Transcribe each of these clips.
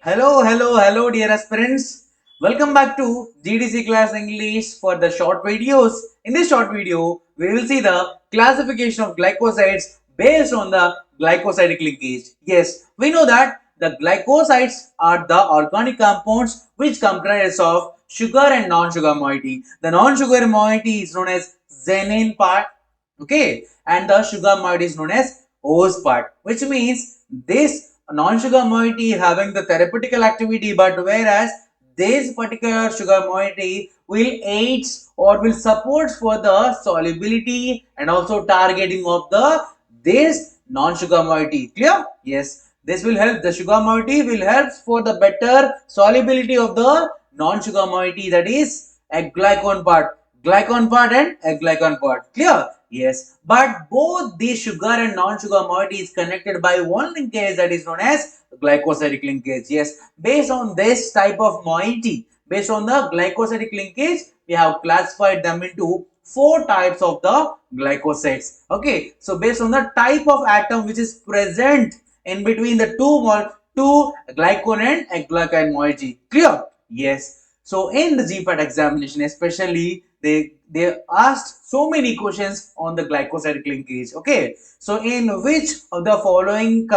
Hello, dear aspirants. Welcome back to GDC Class English for the short videos. In this short video, we will see the classification of glycosides based on the glycosidic linkage. Yes, we know that the glycosides are the organic compounds which comprise of sugar and non-sugar moiety. The non-sugar moiety is known as xanthine part, okay, and the sugar moiety is known as OS part, which means this non-sugar moiety having the therapeutical activity, but whereas this particular sugar moiety will aids or will support for the solubility and also targeting of the this non-sugar moiety. Clear? Yes, this will help. The sugar moiety will help for the better solubility of the non-sugar moiety, that is a glycon part and a glycon part. Clear? Yes, but both the sugar and non-sugar moiety is connected by one linkage that is known as glycosidic linkage. Yes, based on this type of moiety, based on the glycosidic linkage, we have classified them into four types of the glycosides. Okay, so based on the type of atom which is present in between the two glycon and a glycan moiety. Clear? Yes. So in the GPAT examination, especially they asked so many questions on the glycosidic linkage. Okay, so in which of the following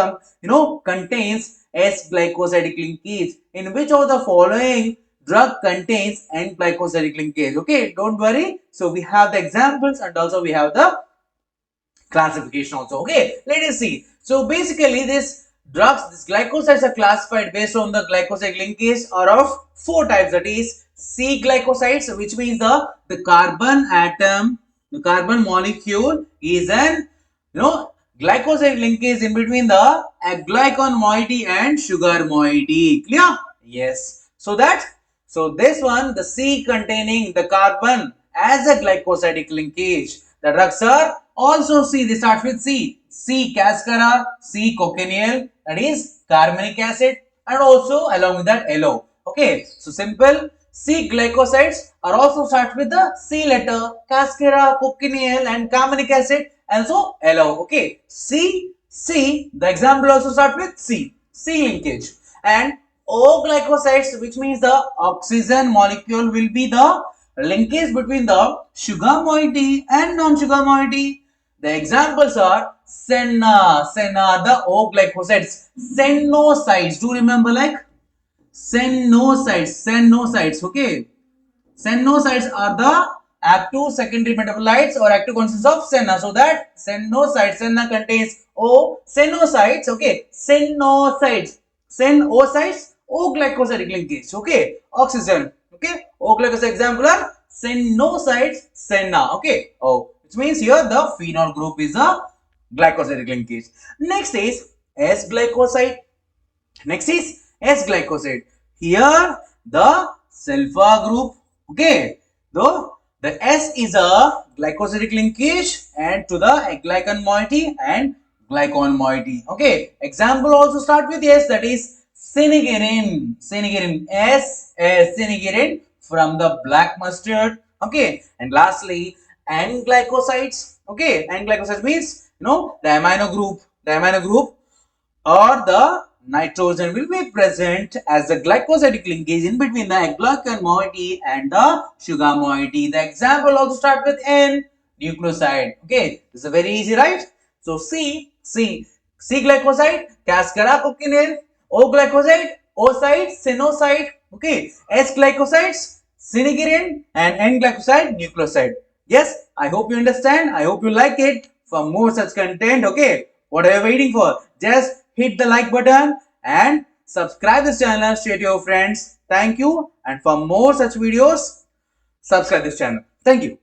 contains S-glycosidic linkage? In which of the following drug contains N-glycosidic linkage? Okay, don't worry. So we have the examples and also we have the classification also. Okay, let us see. So basically this glycosides are classified based on the glycoside linkage are of four types, that is C glycosides, which means the carbon atom, the carbon molecule is an glycoside linkage in between the glycon moiety and sugar moiety. Clear? Yes. So this one, the C containing the carbon as a glycosidic linkage. The drugs are also C. They start with C. C cascara, C cochineal, that is carbonic acid, and also along with that LO. Okay, so simple. C glycosides are also start with the C letter, cascara, cochineal, and carbonic acid, and so LO. Okay, C. The example also start with C linkage, and O glycosides, which means the oxygen molecule will be the linkage between the sugar moiety and non-sugar moiety. The examples are Senna, the O glycosides, Sennosides. Do remember like Sennosides. Okay, Sennosides are the active secondary metabolites or active constituents of Senna. So that Senna contains O Sennosides. Okay, Sennosides, O glycosidic linkage. Okay, oxygen. Okay, O glycoside example are Sennosides, Senna. Okay, which means here the phenol group is a glycosidic linkage. Next is S-glycoside. Here the sulfur group. Okay, though the S is a glycosidic linkage and to the glycan moiety and glycon moiety. Okay, example also start with S, that is cynigerin. Cynigerin from the black mustard. Okay, and lastly N-glycosides. Okay, N-glycosides means the amino group or the nitrogen will be present as the glycosidic linkage in between the glycan moiety and the sugar moiety. The example also start with N, nucleoside. Okay, this is very easy, right? So C glycoside, cascara cochineal, O glycoside, oocyte, sinoside. Okay, S glycosides, cynigerin, and N glycoside, nucleoside. Yes, I hope you understand. I hope you like it. For more such content, okay, what are you waiting for? Just hit the like button and subscribe this channel, share to your friends. Thank you. And for more such videos, subscribe this channel. Thank you.